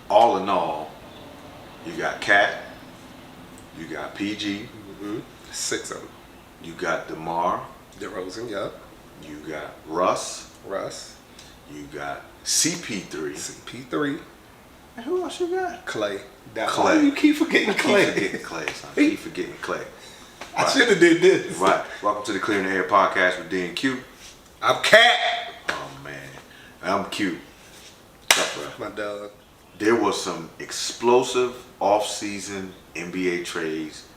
all in all, you got Cat, you got PG, 6 of them. you got Demar, Derozan, yup. you got Russ, You got CP3. CP3. And who else you got? Klay. Klay. Why do you keep forgetting Klay? Keep forgetting Klay, son. Keep forgetting Klay. I should have did this. Right. Welcome to the Clear in the Air podcast with D and Q. I'm Cat. Oh man, I'm Q. What's up, bro? My dog. There was some explosive off-season NBA trades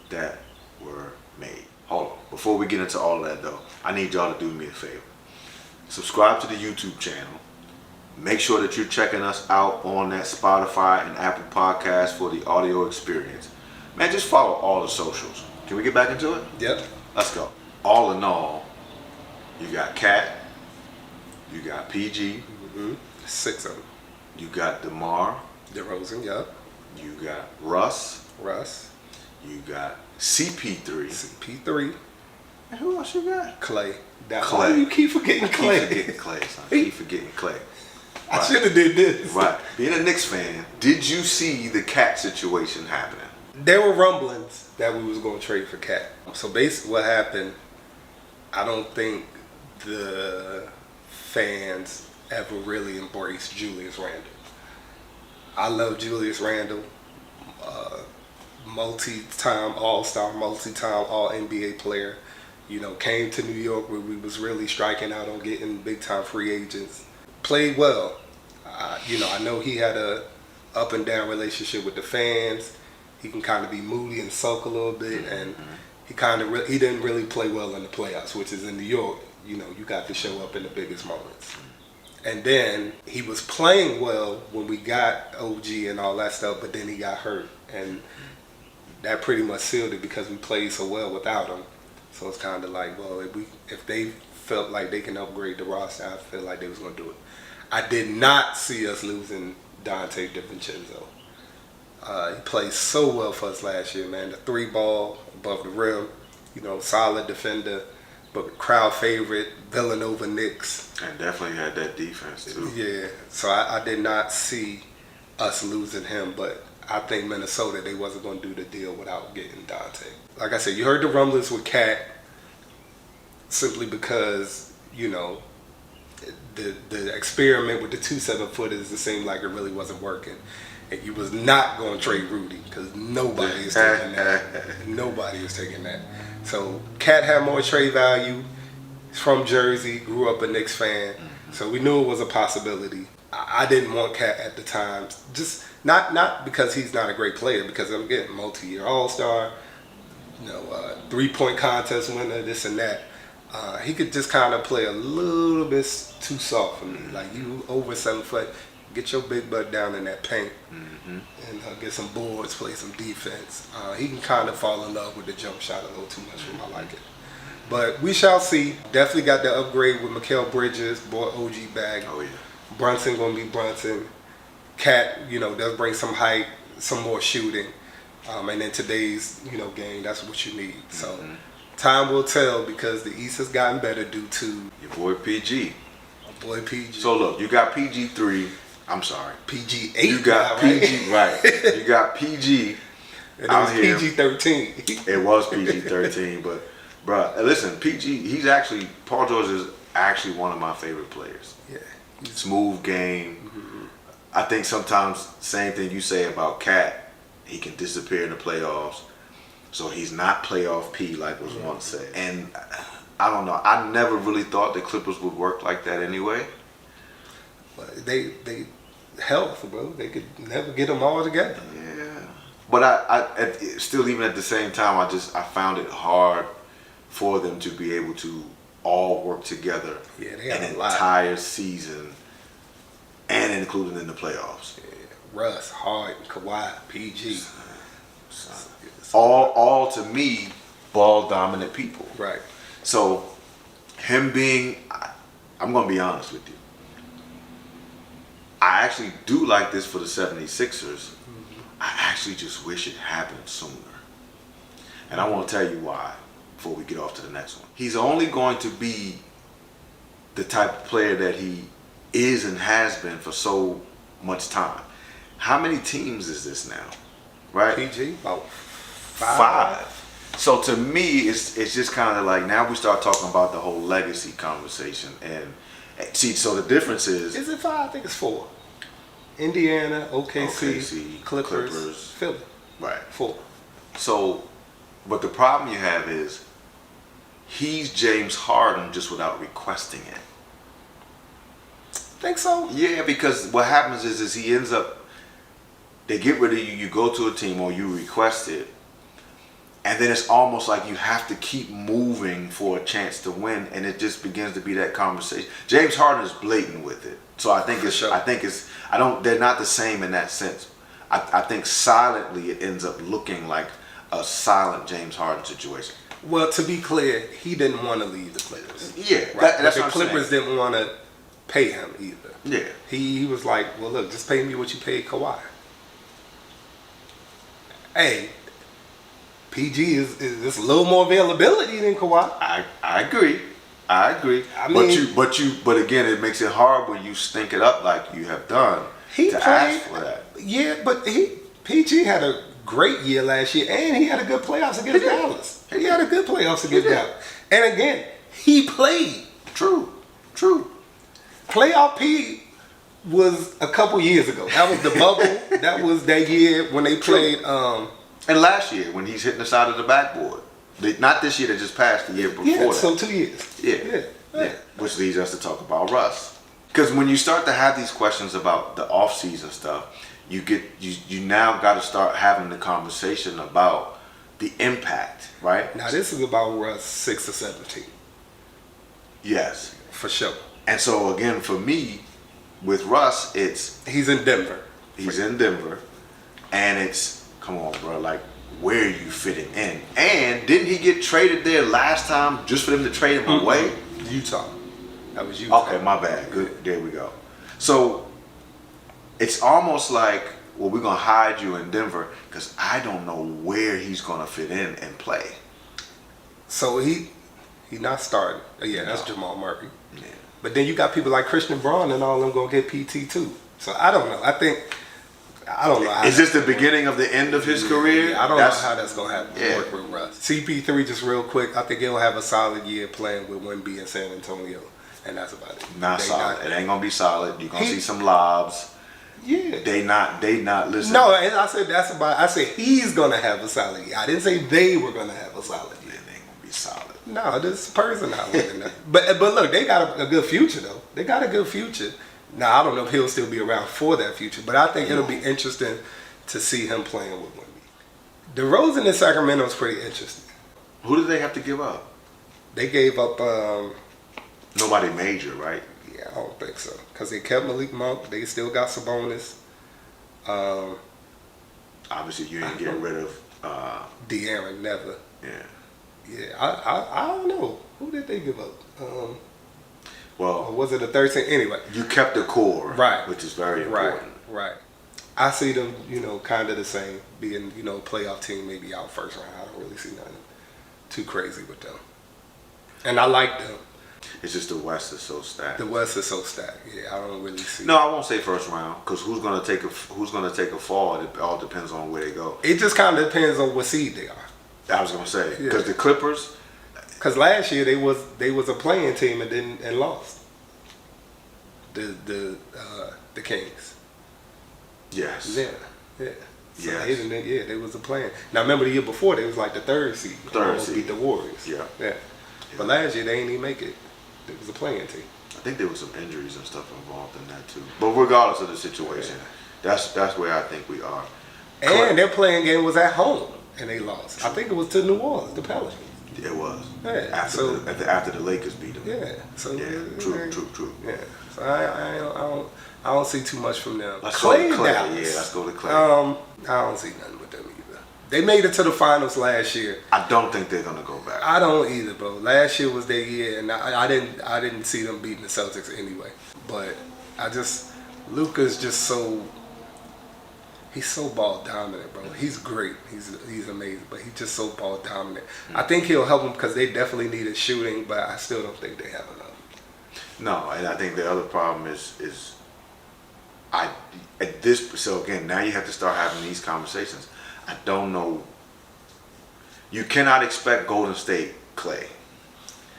that were made. Hold on. Before we get into all of that though, I need y'all to do me a favor. Subscribe to the YouTube channel. Make sure that you're checking us out on that Spotify and Apple podcast for the audio experience. Man, just follow all the socials. Can we get back into it? Yep. Let's go. All in all, you got Cat, you got PG, 6 of them. you got Demar, Derozan, yup. you got Russ, you got CP3. CP3. And who else you got? Klay. Klay. Why do you keep forgetting Klay? Keep forgetting Klay, son. Keep forgetting Klay. I should have did this. Right. Being a Knicks fan, did you see the Cat situation happening? There were rumblings that we was going to trade for Cat. So basically what happened, I don't think the fans ever really embraced Julius Randle. I love Julius Randle, multi-time All-Star, multi-time All-NBA player. You know, came to New York where we was really striking out on getting big-time free agents. Played well. I know he had a up and down relationship with the fans. He can kind of be moody and sulk a little bit, and he didn't really play well in the playoffs, which is in New York. You know, you got to show up in the biggest moments. And then he was playing well when we got OG and all that stuff, but then he got hurt, and that pretty much sealed it because we played so well without him. So it's kind of like, well, if they felt like they can upgrade the roster, I feel like they was going to do it. I did not see us losing Dante DiVincenzo. He played so well for us last year, man. The 3-ball above the rim, solid defender, but crowd favorite, Villanova Knicks. And definitely had that defense too. Yeah, so I did not see us losing him, but I think Minnesota, they wasn't going to do the deal without getting Dante. Like I said, you heard the rumblings with Cat simply because, the experiment with the 2 7-footers, it seemed like it really wasn't working. And you was not going to trade Rudy because nobody is taking that. Nobody is taking that. So Cat had more trade value. He's from Jersey, grew up a Knicks fan. So we knew it was a possibility. I didn't want Cat at the time. Just not because he's not a great player, because I'm getting multi-year All-Star, 3-point contest winner, this and that. He could just kind of play a little bit too soft for me. Like, you over 7 foot, get your big butt down in that paint and get some boards, play some defense. He can kind of fall in love with the jump shot a little too much for my liking. But we shall see. Definitely got the upgrade with Mikal Bridges, brought OG back. Oh yeah. Brunson gonna be Brunson. Cat, does bring some height, some more shooting. And in today's, game, that's what you need. So time will tell, because the East has gotten better due to your boy PG. My boy PG. So look, you got PG3. I'm sorry. PG8. You got now, PG, right? You got PG. And it was PG13. It was PG13, but bruh, listen, PG. Paul George is actually one of my favorite players. Yeah. Smooth game. I think sometimes same thing you say about Cat. He can disappear in the playoffs. So he's not playoff P like was once said. And I don't know. I never really thought the Clippers would work like that anyway. But they health, bro. They could never get them all together. Yeah. But I still, even at the same time, I found it hard for them to be able to all work together an entire season, and including in the playoffs. Yeah. Russ, Hart, Kawhi, PG. All to me, ball dominant people. Right. So him being, I'm going to be honest with you. I actually do like this for the 76ers. I actually just wish it happened sooner. And I want to tell you why before we get off to the next one. He's only going to be the type of player that he is and has been for so much time. How many teams is this now? Right? PG about Five. So to me, it's just kind of like now we start talking about the whole legacy conversation, and see, so the difference is it 5? I think it's 4. Indiana, OKC, Clippers, Philly. Right. 4. So, but the problem you have is he's James Harden just without requesting it. Think so? Yeah, because what happens is he ends up, they get rid of you, you go to a team or you request it, and then it's almost like you have to keep moving for a chance to win, and it just begins to be that conversation. James Harden is blatant with it, so I think they're not the same in that sense. I think silently it ends up looking like a silent James Harden situation. Well, to be clear, he didn't want to leave the Clippers. Yeah, right. That's the what Clippers didn't want to pay him either. Yeah, he was like, well, look, just pay me what you paid Kawhi. Hey, PG is a little more availability than Kawhi. I agree. I mean, but again, it makes it hard when you stink it up like you have done ask for that. Yeah, but PG had a great year last year, and he had a good playoffs against Dallas. He had a good playoffs against Dallas, and again, he played. True. Playoff P was a couple years ago. That was the bubble. That was that year when they played. And last year when he's hitting the side of the backboard. Not this year that just passed, the year before. Yeah, so 2 years. Yeah. Which leads us to talk about Russ. Because when you start to have these questions about the offseason stuff, you now got to start having the conversation about the impact, right? Now this is about Russ 6 or 17. Yes. For sure. And so again, for me, with Russ, he's in Denver. And it's, come on, bro, like, where are you fitting in? And didn't he get traded there last time just for them to trade him away? Utah. That was Utah. Okay, my bad. Good. There we go. So it's almost like, well, we're going to hide you in Denver because I don't know where he's going to fit in and play. So he not starting. Yeah, that's Jamal Murray. Yeah. But then you got people like Christian Braun and all of them going to get PT too. So I don't know. I don't know. Is this the beginning of the end of his career? Yeah, I don't know how that's going to happen. Work with Russ. CP3, just real quick, I think he'll have a solid year playing with Wemby in San Antonio. And that's about it. Not solid. It ain't going to be solid. You're going to see some lobs. Yeah. They not listen. No, and I said he's going to have a solid year. I didn't say they were going to have a solid year. They ain't going to be solid. No, the Spurs are not winning that. But look, they got a good future though. They got a good future. Now I don't know if he'll still be around for that future, but I think it'll be interesting to see him playing with Wemby. Derozan in Sacramento is pretty interesting. Who did they have to give up? They gave up. Nobody major, right? Yeah, I don't think so. Because they kept Malik Monk. They still got Sabonis. Obviously, you ain't getting rid of De'Aaron, never. Yeah. Yeah, I don't know. Who did they give up? Well, was it a 13? Anyway. You kept the core, right, which is very important. Right. I see them, kind of the same, being, playoff team, maybe out first round. I don't really see nothing too crazy with them. And I like them. It's just the West is so stacked. The West is so stacked. Yeah, I don't really see. No, I won't say first round because who's gonna take a fall? It all depends on where they go. It just kind of depends on what seed they are. I was gonna say because the Clippers. Because last year they was a playing team and lost. The Kings. Yes. Yeah. So yes. They was a playing. Now remember the year before they was like the third seed. Beat the Warriors. Yeah. But last year they ain't even make it. It was a playing team. I think there was some injuries and stuff involved in that too. But regardless of the situation, that's where I think we are. And their playing game was at home and they lost. I think it was to New Orleans, the Pelicans. It was. Yeah. After the Lakers beat them. Yeah. So True. Yeah. So I don't see too much from them. Let's go to Klay. Yeah, let's go to Klay. I don't see nothing with them either. They made it to the finals last year. I don't think they're gonna go back. I don't either, bro. Last year was their year, and I didn't see them beating the Celtics anyway. But Luka's just so. He's so ball dominant, bro. He's great. He's amazing, but he's just so ball dominant. I think he'll help them because they definitely needed shooting, but I still don't think they have enough. No, and I think the other problem is So again, now you have to start having these conversations. I don't know. You cannot expect Golden State Klay.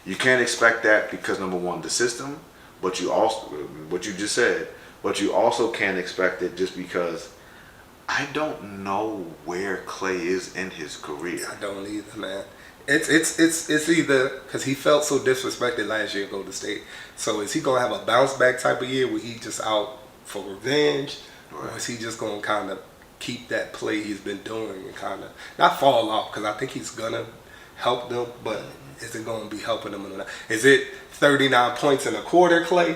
You can't expect that because number one, the system, but you also, what you just said, but you also can't expect it just because I don't know where Klay is in his career. I don't either, man. It's either because he felt so disrespected last year at Golden State. So is he gonna have a bounce back type of year where he just out for revenge, Right. or is he just gonna kind of keep that play he's been doing and kind of not fall off? Because I think he's gonna help them, but is it gonna be helping them or not? Is it 39 points in a quarter, Klay,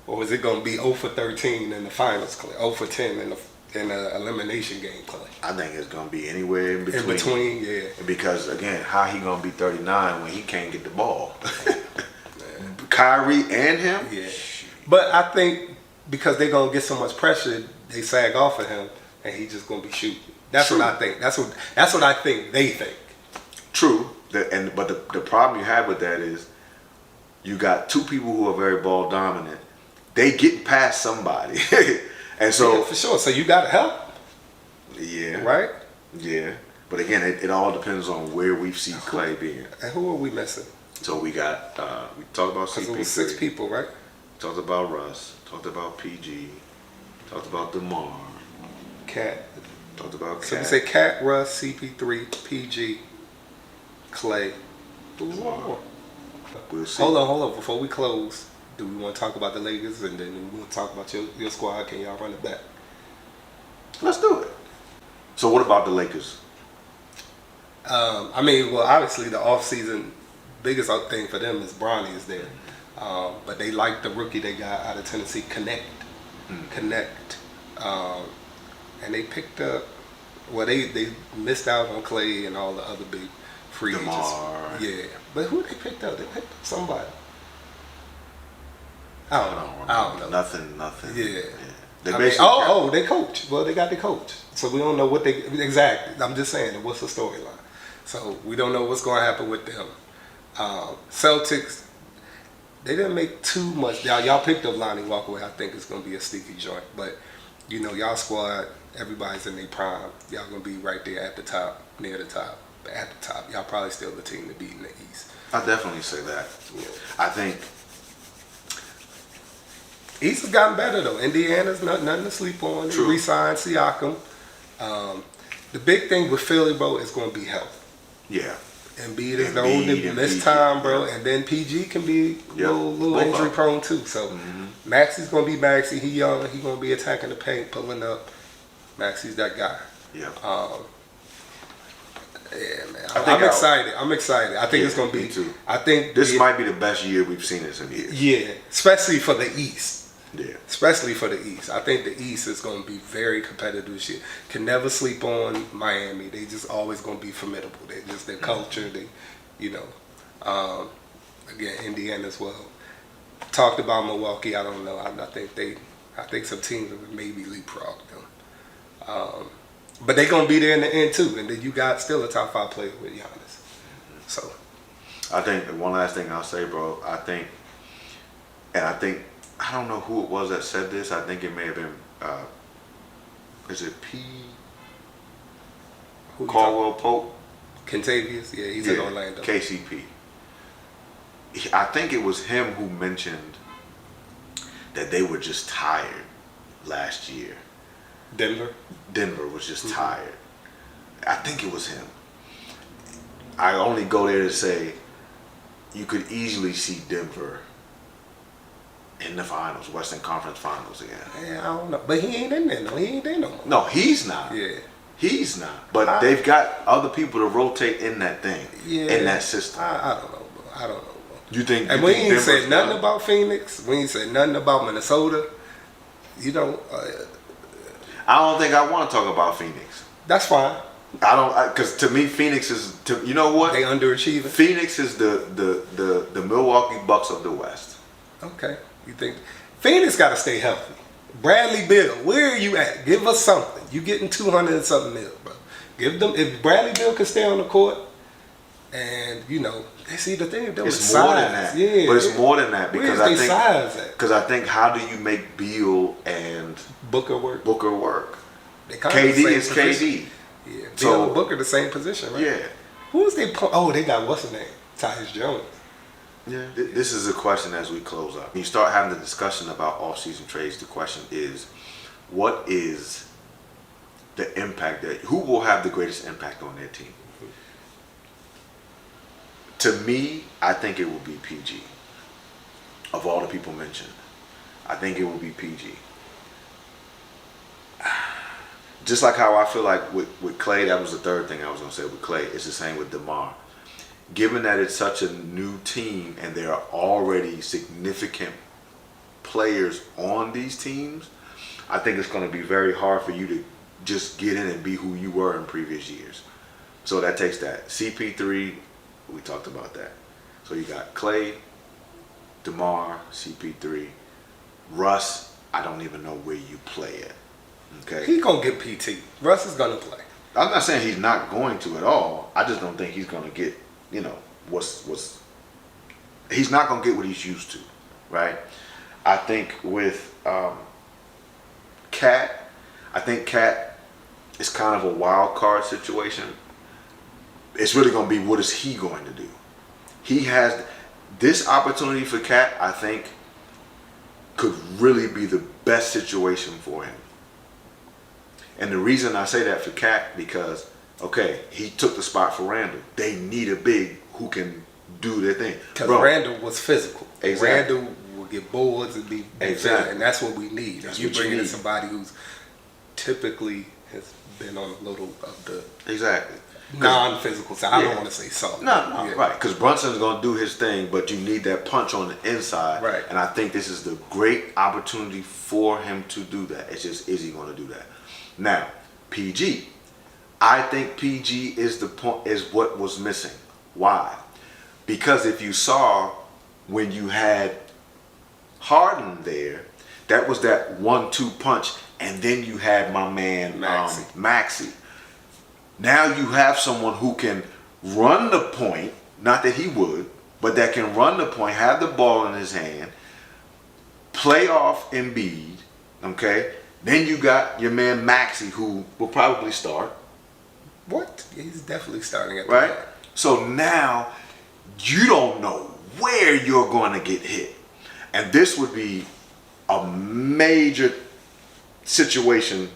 or is it gonna be 0 for 13 in the finals, Klay, 0 for 10 in the elimination game, Klay? I think it's gonna be anywhere in between. In between, yeah. Because again, how he gonna be 39 when he can't get the ball? Kyrie and him. Yeah. But I think because they're gonna get so much pressure, they sag off of him, and he's just gonna be shooting. That's True. what I think. That's what I think they think. True. But the problem you have with that is you got two people who are very ball dominant. They get past somebody, and so Yeah, for sure. So you gotta help, yeah, right? yeah. But again, it all depends on where we see Klay being. And who are we missing? So we got we talked about Because it CP3, was 6 people, right? talked about Russ, talked about PG, talked about Demar, Cat. talked about So we Cat. say Cat, Russ, CP3, PG, Klay. Who's one more? We'll see. Hold on. Before we close, do we want to talk about the Lakers, and then we want to talk about your squad? Can y'all run it back? Let's do it. So what about the Lakers? I mean, well, obviously the offseason biggest thing for them is Bronny is there. But they like the rookie they got out of Tennessee, Connect. And they picked up, well, they missed out on Klay and all the other big free agents. Demar. Yeah. But who they picked up? They picked up somebody. I don't know. Nothing. Yeah. They I mean, basically they coach. Well, they got the coach. So we don't know what they, exactly. I'm just saying, what's the storyline? So we don't know what's going to happen with them. Celtics, they didn't make too much. Y'all picked up Lonnie Walker. I think it's going to be a sneaky joint. But, you know, y'all squad, everybody's in their prime. Y'all going to be right there at the top, near the top. But at the top, y'all probably still the team to beat in the East. I definitely say that. Yeah. I think East has gotten better, though. Indiana's nothing to sleep on. They True. re-signed Siakam. The big thing with Philly, bro, is going to be health. yeah. Embiid is the Embiid, only and missed PG, time, bro, yeah. and then PG can be Yeah. little Both injury of them. prone too. So Maxi's gonna be Maxi. He young. He gonna be attacking the paint, pulling up. Maxi's that guy. Yeah. Yeah, man. I think I'm excited. I think Yeah, it's gonna be. me too. I think This might be the best year we've seen in some years. Yeah, especially for the East. Yeah. Especially for the East. I think the East is going to be very competitive this year. Can never sleep on Miami. They just always going to be formidable. They just their culture. They, you know, again Indiana as well. Talked about Milwaukee. I don't know. I think some teams have maybe leapfrogged them. But they're going to be there in the end too. And then you got still a top 5 player with Giannis. So I think one last thing I'll say, bro. I think I don't know who it was that said this. I think it may have been is it who you Caldwell Pope? talking? Kentavious? Yeah, he's in Orlando. KCP. I think it was him who mentioned that they were just tired last year. Denver was just tired. I think it was him. I only go there to say you could easily see Denver in the finals, Western Conference Finals again. Yeah, I don't know. But he ain't in there, no. He ain't there no more. No, he's not. Yeah. He's not. But they've got other people to rotate in that thing, in that system. I don't know, bro. I don't know, bro. You think? And you we think ain't Denver's said nothing done? about Phoenix. We ain't said nothing about Minnesota. You know, I don't think I want to talk about Phoenix. that's fine. I don't, because to me, Phoenix is. You know what? They underachieving. Phoenix is the Milwaukee Bucks of the West. Okay. You think Phoenix got to stay healthy? Bradley Beal, where are you at? Give us something. You getting 200 and something mil, bro. Give them. If Bradley Beal can stay on the court And see the thing. There was It's more size. than that. Yeah, but it's more than that because Where's they size at? because I think how do you make Beal and Booker work. They They kind of KD the is same position. KD. Yeah, Beal So- and Booker the same position, right? Yeah. Who's they? They got what's his name? Tyus Jones. Yeah. This is a question as we close up. When you start having the discussion about off-season trades, the question is, what is the impact who will have the greatest impact on their team? To me, I think it will be PG. Of all the people mentioned, I think it will be PG. Just like how I feel like with Klay, that was the third thing I was going to say with Klay. It's the same with Demar. Given that it's such a new team and there are already significant players on these teams, I think it's going to be very hard for you to just get in and be who you were in previous years. So that takes that. CP3, we talked about that. So you got Klay, DeMar, CP3, Russ. I don't even know where you play at. Okay. He gonna get PT. Russ is gonna play. I'm not saying he's not going to at all. I just don't think he's gonna get, what's he's not gonna get what he's used to, right? I think with Cat, I think Cat is kind of a wild card situation. It's really gonna be what is he going to do? He has this opportunity for Cat, I think, could really be the best situation for him. And the reason I say that for Cat, because, okay, he took the spot for Randall. They need a big who can do their thing. Because Randall was physical. Exactly. Randall will get boards and be Exactly. and that's what we need. That's You what you bring in need. somebody who's typically has been on a little of the Exactly. non-physical side. I Yeah. don't want to say soft. No, Yeah. right. Because Brunson's going to do his thing, but you need that punch on the inside. Right. And I think this is the great opportunity for him to do that. It's just, is he going to do that? Now, PG. I think PG is the point, is what was missing. Why? Because if you saw when you had Harden there, that was that 1-2 punch, and then you had my man Maxey. Now you have someone who can run the point, not that he would, but that can run the point, have the ball in his hand, play off Embiid, okay? Then you got your man Maxey, who will probably start. What? He's definitely starting at the Right? line. So now you don't know where you're going to get hit. And this would be a major situation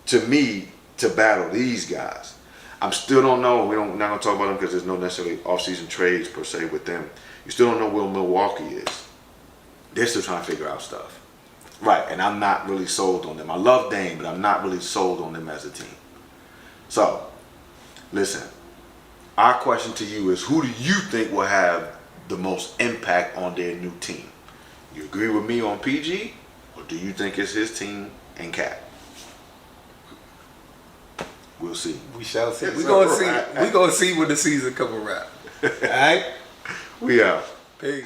to me to battle these guys. I still don't know. Not going to talk about them because there's no necessarily off-season trades per se with them. You still don't know where Milwaukee is. They're still trying to figure out stuff. Right, and I'm not really sold on them. I love Dame, but I'm not really sold on them as a team. So, listen, our question to you is, who do you think will have the most impact on their new team? You agree with me on PG, or do you think it's his team and Cat? We'll see. We shall see. It's We're gonna a see. wrap. We're gonna see when the season come around. All right. We out. Peace.